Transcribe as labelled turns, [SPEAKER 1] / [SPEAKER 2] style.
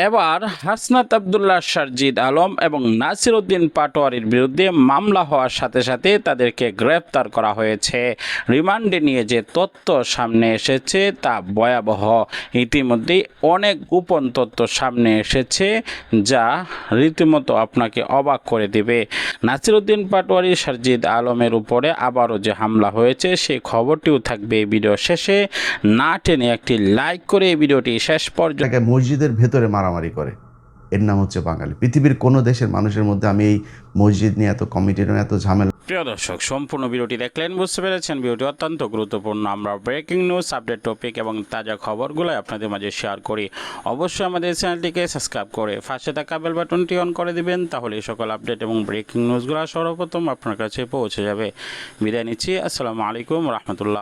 [SPEAKER 1] এবার হাসনাত আবদুল্লাহ, সারজিদ আলম এবং নাসির উদ্দিন পাটোয়ারির বিরুদ্ধে মামলা হওয়ার সাথে সাথে তাদেরকে গ্রেফতার করা হয়েছে। রিমান্ডে নিয়ে যে তথ্য সামনে এসেছে তা ভয়াবহ। ইতিমধ্যেই অনেক গোপন তথ্য সামনে এসেছে যা রীতিমতো আপনাকে অবাক করে দিবে। নাসির উদ্দিন পাটোয়ারি, সারজিদ আলমের উপরে আবারও যে হামলা হয়েছে সেই খবরটিও থাকবে এই ভিডিও শেষে। না টেনে একটি লাইক করে এই ভিডিওটি শেষ পর্যন্ত।
[SPEAKER 2] মসজিদের ভেতরে মারামারি করে, এর নাম হচ্ছে বাঙালি। পৃথিবীর কোনো দেশের মানুষের মধ্যে আমি এই মসজিদ নিয়ে এত কমিটি নিয়ে এত ঝামেলা।
[SPEAKER 1] প্রিয় দর্শক, সম্পূর্ণ ভিডিওটি দেখলেন, বুঝতে পেরেছেন ভিডিওটি অত্যন্ত গুরুত্বপূর্ণ। আমরা ব্রেকিং নিউজ, আপডেট টপিক এবং তাজা খবরগুলো আপনাদের মাঝে শেয়ার করি। অবশ্যই আমাদের চ্যানেলটিকে সাবস্ক্রাইব করে পাশে থাকা বেল বাটনটি অন করে দিবেন, তাহলে এই সকল আপডেট এবং ব্রেকিং নিউজগুলো সর্বপ্রথম আপনার কাছে পৌঁছে যাবে। বিদায় নিচ্ছি, আসসালামু আলাইকুম রহমতুল্লাহ।